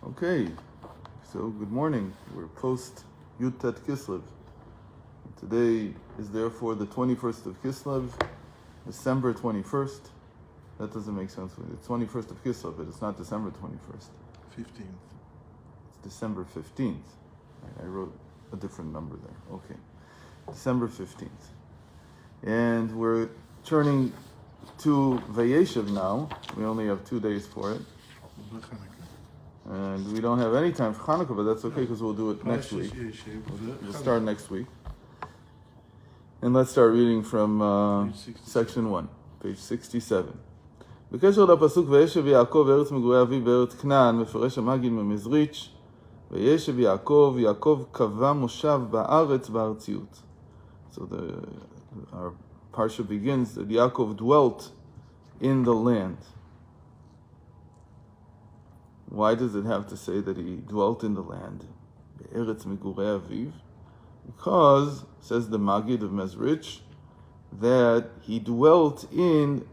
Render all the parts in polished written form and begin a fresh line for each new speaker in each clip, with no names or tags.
Okay, so good morning. We're post Yutet Kislev. Today is therefore the 21st of Kislev, December 21st. That doesn't make sense. It's 21st of Kislev, but it's not December 21st.
15th.
It's December 15th. I wrote a different number there. Okay, December 15th. And we're turning to Vayeishev now. We only have 2 days for it. And we don't have any time for Hanukkah, but that's okay because we'll do it next week. We'll start next week. And let's start reading from section 1, page 67. בקשר לפסוק וישב יעקב ארץ מגורי אביו בארץ כנען, מפרש המגיד ממזריץ' וישב יעקב, יעקב קבע מושב בארץ בארציות. So our parsha begins that Yaakov dwelt in the land. Why does it have to say that he dwelt in the land? Be'eretz migurei aviv. Because, says the Magid of Mezrich, that he dwelt in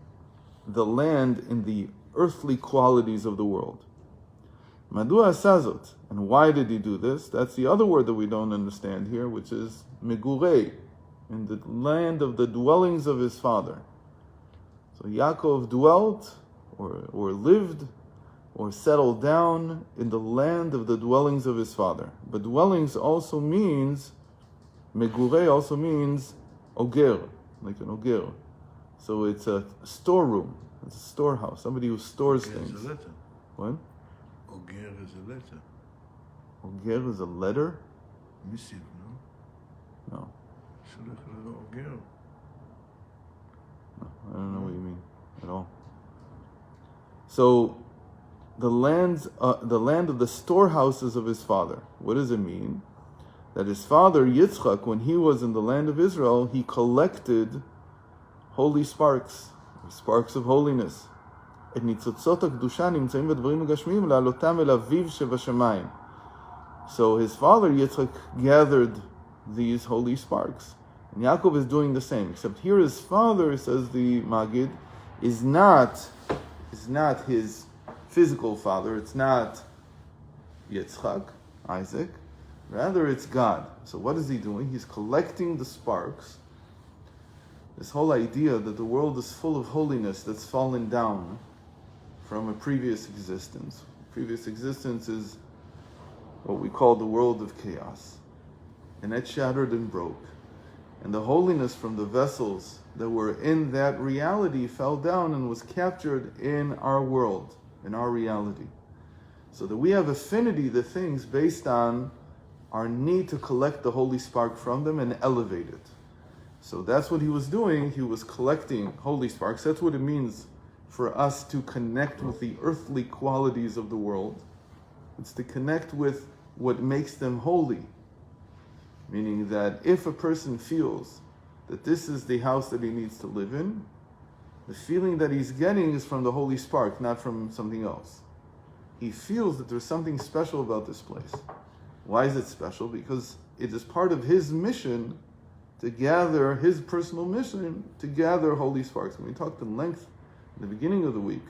the land in the earthly qualities of the world. Madua asazot. And why did he do this? That's the other word that we don't understand here, which is migurei, in the land of the dwellings of his father. So Yaakov dwelt, or lived, or settled down in the land of the dwellings of his father. But dwellings also means, megurei also means oger, like an oger. So it's a storeroom, it's a storehouse, somebody who stores
Oger
things.
is a letter.
What?
Oger is a letter.
Oger is a letter?
Missive, no?
No.
שולח לאוגר.
No, I don't know what you mean at all. So, the land of the storehouses of his father. What does it mean? That his father, Yitzchak, when he was in the land of Israel, he collected holy sparks of holiness. את ניצוצות הקדושה נמצאים בדברים הגשמיים להעלותם אל אביו שבשמיים. So his father, Yitzchak, gathered these holy sparks. And Yaakov is doing the same, except here his father, says the Magid, is not his physical father. It's not Yitzchak, Isaac. Rather, it's God. So what is he doing? He's collecting the sparks. This whole idea that the world is full of holiness that's fallen down from a previous existence. Previous existence is what we call the world of chaos. And that shattered and broke. And the holiness from the vessels that were in that reality fell down and was captured in our world, in our reality. So that we have affinity to things based on our need to collect the holy spark from them and elevate it. So that's what he was doing. He was collecting holy sparks. That's what it means for us to connect with the earthly qualities of the world. It's to connect with what makes them holy. Meaning that if a person feels that this is the house that he needs to live in, the feeling that he's getting is from the holy spark, not from something else. He feels that there's something special about this place. Why is it special? Because it is part of his mission to gather, his personal mission, to gather holy sparks. And we talked in length in the beginning of the week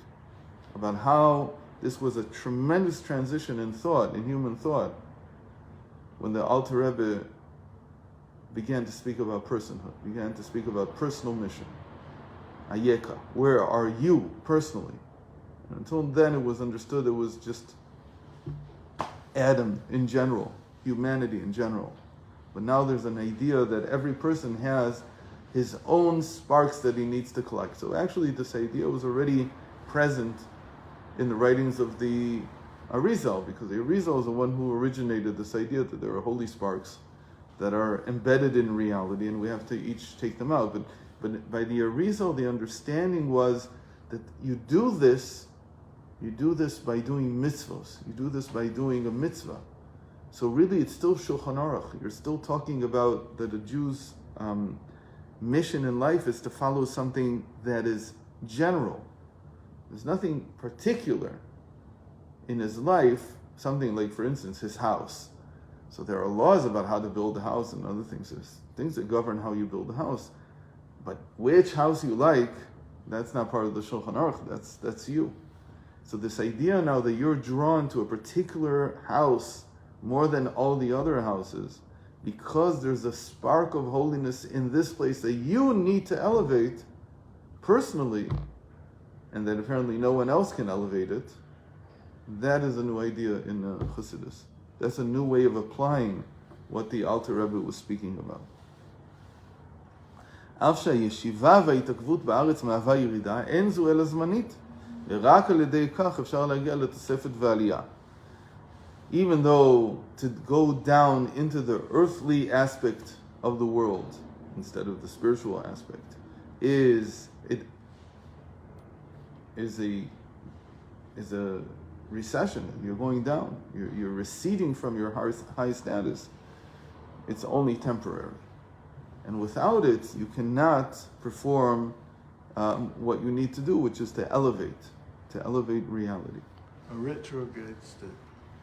about how this was a tremendous transition in thought, in human thought, when the Alter Rebbe began to speak about personhood, began to speak about personal mission. Ayeka, where are you personally? And until then it was understood it was just Adam in general, humanity in general. But now there's an idea that every person has his own sparks that he needs to collect. So actually this idea was already present in the writings of the Arizal, because the Arizal is the one who originated this idea that there are holy sparks that are embedded in reality and we have to each take them out. But by the Arizal, the understanding was that you do this by doing mitzvos. You do this by doing a mitzvah. So really it's still Shulchan Aruch. You're still talking about that a Jew's mission in life is to follow something that is general. There's nothing particular in his life, something like, for instance, his house. So there are laws about how to build a house and other things. There's things that govern how you build a house. But which house you like, that's not part of the Shulchan Aruch. That's you. So this idea now that you're drawn to a particular house more than all the other houses, because there's a spark of holiness in this place that you need to elevate personally, and that apparently no one else can elevate it, that is a new idea in Chassidus. That's a new way of applying what the Alter Rebbe was speaking about. אף שהישיבה וההתעכבות בארץ מהווה ירידה, אין זו אלא זמנית, ורק על ידי כך אפשר להגיע לתוספת ועלייה. Even though to go down into the earthly aspect of the world instead of the spiritual aspect is a recession. You're going down. You're receding from your high status. It's only temporary. And without it, you cannot perform what you need to do, which is to elevate reality.
A retrograde state.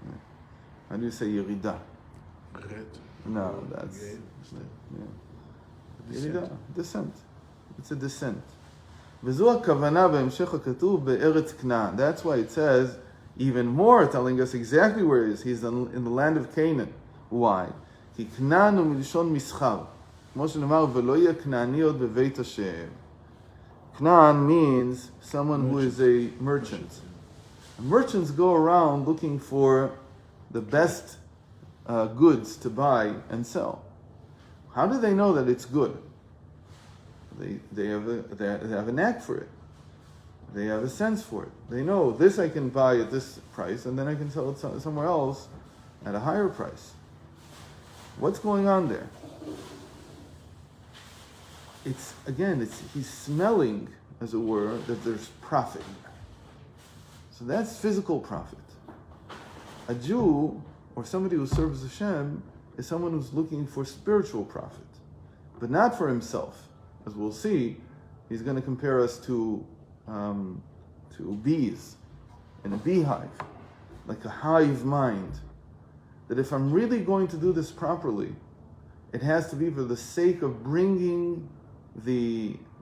Yeah. How do you say yerida? No, that's... ירידה, descent. It's a descent. וזו הכוונה בהמשך הכתוב בארץ כנען. That's why it says, even more, telling us exactly where he is. He's in the land of Canaan. Why? כי כנען הוא מלשון מסחר. כמו שנאמר, ולא יהיה כנעני עוד בבית השם. Knan means someone who is a merchant. Merchants go around looking for the best goods to buy and sell. How do they know that it's good? They have a knack for it. They have a sense for it. They know this I can buy at this price, and then I can sell it somewhere else at a higher price. What's going on there? He's smelling, as it were, that there's profit. So that's physical profit. A Jew, or somebody who serves Hashem, is someone who's looking for spiritual profit, but not for himself. As we'll see, he's going to compare us to bees in a beehive, like a hive mind. That if I'm really going to do this properly, it has to be for the sake of bringing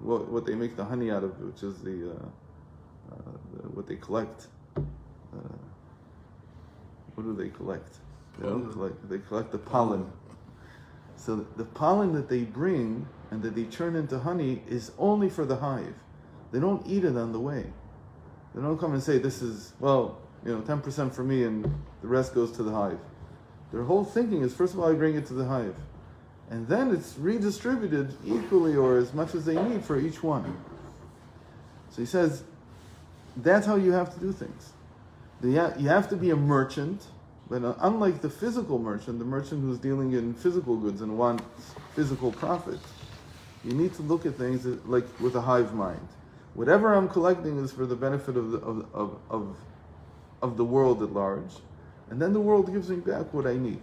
what they make the honey out of, which is what they collect. What do they collect? They collect the pollen. So the pollen that they bring and that they turn into honey is only for the hive. They don't eat it on the way. They don't come and say, this is, 10% for me and the rest goes to the hive. Their whole thinking is, first of all, I bring it to the hive. And then it's redistributed equally or as much as they need for each one. So he says, that's how you have to do things. You have to be a merchant, but unlike the physical merchant, the merchant who's dealing in physical goods and wants physical profit, you need to look at things like with a hive mind. Whatever I'm collecting is for the benefit of the world at large, and then the world gives me back what I need.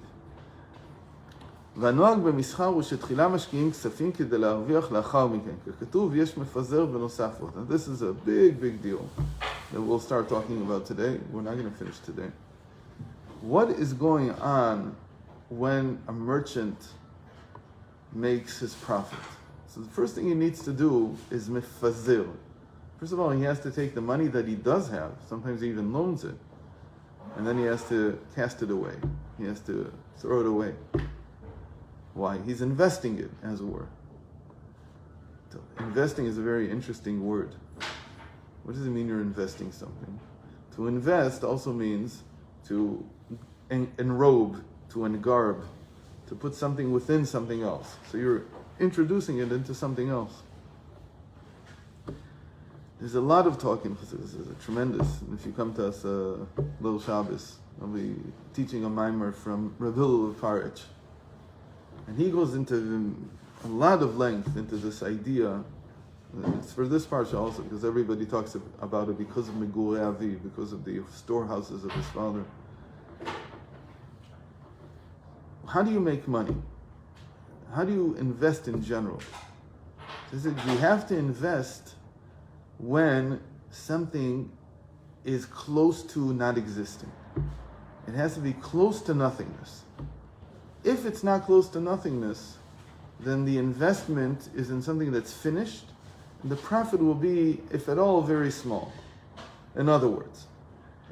והנוהג במסחר הוא שתחילה משקיעים כספים כדי להרוויח לאחר מכן. ככתוב, יש מפזר ונוסף עוד. And this is a big deal that we'll start talking about today. We're not going to finish today. What is going on when a merchant makes his profit? So the first thing he needs to do is mefazir. First of all, he has to take the money that he does have. Sometimes he even loans it. And then he has to cast it away. He has to throw it away. Why? He's investing it, as it were. So investing is a very interesting word. What does it mean you're investing something? To invest also means to enrobe, to engarb, to put something within something else. So you're introducing it into something else. There's a lot of talking. This is tremendous. And if you come to us Little Shabbos, I'll be teaching a mimer from Reb Hillel of Parich. And he goes into a lot of length into this idea. It's for this parsha also, because everybody talks about it because of Megurei Avi, because of the storehouses of his father. How do you make money? How do you invest in general? He says you have to invest when something is close to not existing. It has to be close to nothingness. If it's not close to nothingness, then the investment is in something that's finished, and the profit will be, if at all, very small. In other words,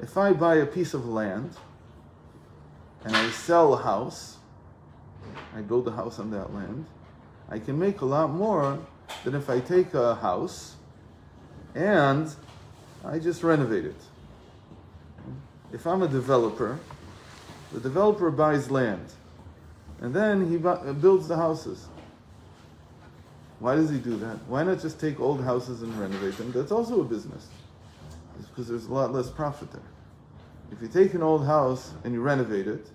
if I buy a piece of land and I sell a house, I build a house on that land, I can make a lot more than if I take a house and I just renovate it. If I'm a developer, the developer buys land and then he builds the houses. Why does he do that? Why not just take old houses and renovate them? That's also a business. It's because there's a lot less profit there. If you take an old house and you renovate it,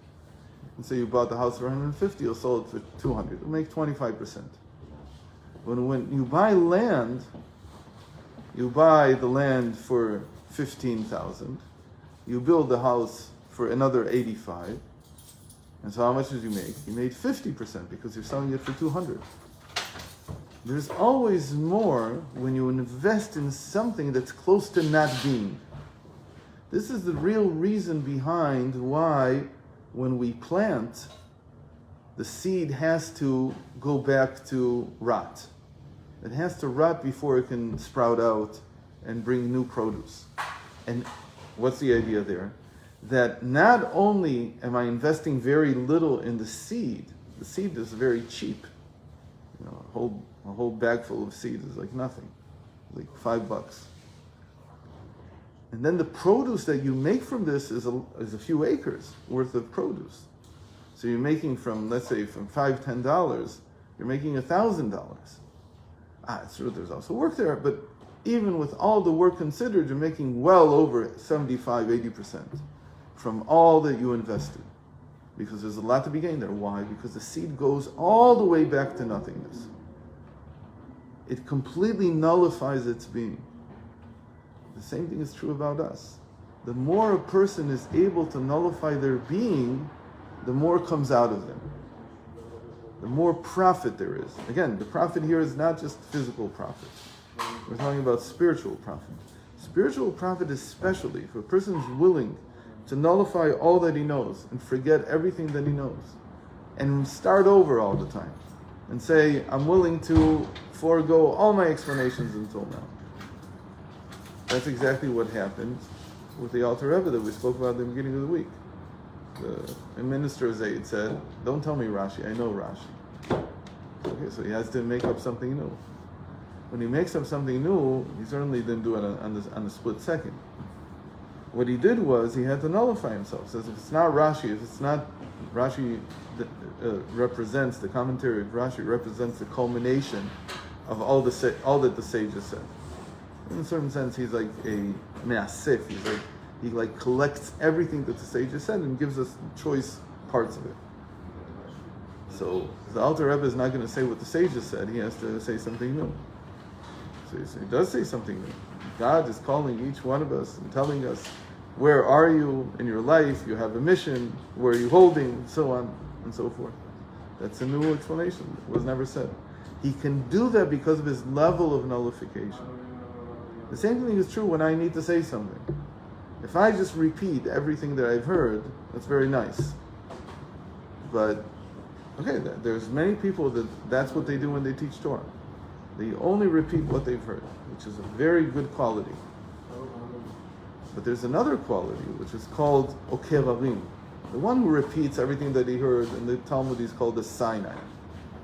and say you bought the house for 150, you'll sell it for 200. You'll make 25%. When you buy land, you buy the land for 15,000. You build the house for another 85. And so how much did you make? You made 50% because you're selling it for 200. There's always more when you invest in something that's close to not being. This is the real reason behind why when we plant, the seed has to go back to rot. It has to rot before it can sprout out and bring new produce. And what's the idea there? That not only am I investing very little in the seed is very cheap. You know, a whole bag full of seeds is like nothing, like $5. And then the produce that you make from this is a few acres worth of produce. So you're making from, let's say, from $5, $10, you're making $1,000. It's true, there's also work there, but even with all the work considered, you're making well over 75, 80% from all that you invested. Because there's a lot to be gained there. Why? Because the seed goes all the way back to nothingness. It completely nullifies its being. The same thing is true about us. The more a person is able to nullify their being, the more comes out of them. The more profit there is. Again, the profit here is not just physical profit. We're talking about spiritual profit. Spiritual profit especially, if a person is willing to nullify all that he knows and forget everything that he knows and start over all the time and say, I'm willing to forego all my explanations until now. That's exactly what happened with the Alter Rebbe that we spoke about at the beginning of the week. The minister's aide said, don't tell me Rashi, I know Rashi. Okay, so he has to make up something new. When he makes up something new, he certainly didn't do it on the split second. What he did was, he had to nullify himself. He says, if it's not Rashi, if it's not Rashi represents, the commentary of Rashi represents the culmination of all that the sages said. In a certain sense, he's like a me'asif. He collects everything that the sages said and gives us choice parts of it. So the Alter Rebbe is not going to say what the sages said. He has to say something new. So he does say something new. God is calling each one of us and telling us, where are you in your life? You have a mission. Where are you holding? So on and so forth. That's a new explanation. It was never said. He can do that because of his level of nullification. The same thing is true when I need to say something. If I just repeat everything that I've heard, that's very nice. But, okay, there's many people that's what they do when they teach Torah. They only repeat what they've heard, which is a very good quality. But there's another quality, which is called okevarim. The one who repeats everything that he heard, in the Talmud is called the Sinai.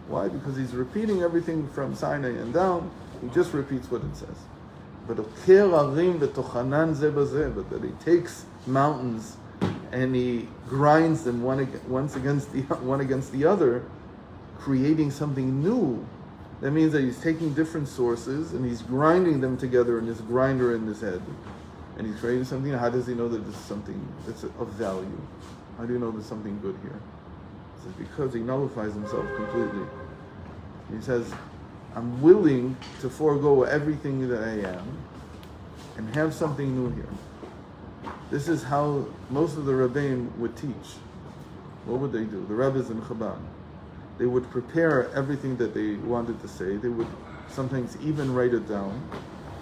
Why? Because he's repeating everything from Sinai and down, he just repeats what it says. But okevarim v'tochanan ze bazeh, but that he takes mountains and he grinds them one against the other, creating something new. That means that he's taking different sources and he's grinding them together in this grinder in his head. And he's creating something. How does he know that this is something that's of value? How do you know there's something good here? He says, because he nullifies himself completely. He says, I'm willing to forego everything that I am and have something new here. This is how most of the Rebbeim would teach. What would they do? The Rebbes in Chabad. They would prepare everything that they wanted to say. They would sometimes even write it down.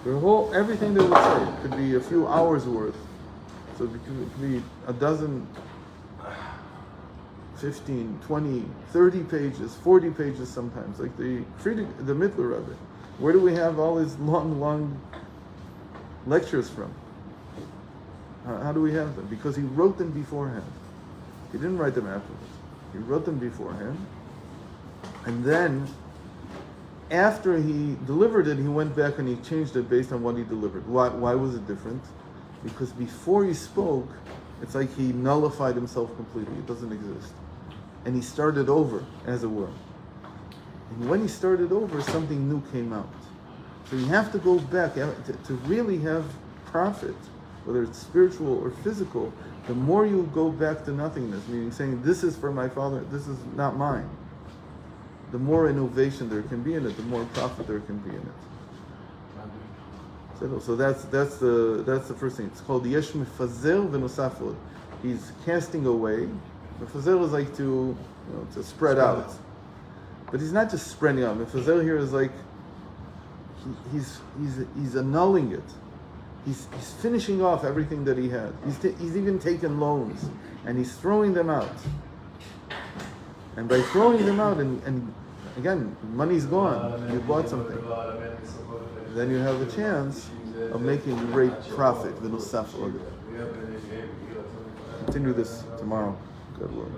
Everything they would say could be a few hours worth. So it could be a dozen, 15, 20, 30 pages, 40 pages sometimes, like the Mittler Rebbe. Where do we have all his long lectures from? How do we have them? Because he wrote them beforehand. He didn't write them afterwards. He wrote them beforehand. And then, after he delivered it, he went back and he changed it based on what he delivered. Why was it different? Because before he spoke, it's like he nullified himself completely. It doesn't exist. And he started over, as it were. And when he started over, something new came out. So you have to go back to really have profit, whether it's spiritual or physical. The more you go back to nothingness, meaning saying, this is for my Father, this is not mine, the more innovation there can be in it, the more profit there can be in it. So that's the first thing. It's called yesh mefazer v'nosaf od. He's casting away. Mefazer is like to spread out, but he's not just spreading out. Mefazer here is like he's annulling it. He's finishing off everything that he had. He's even taken loans and he's throwing them out. And by throwing them out, and again, money's gone. You bought something. Then you have a chance of making great profit. Continue this tomorrow. God willing.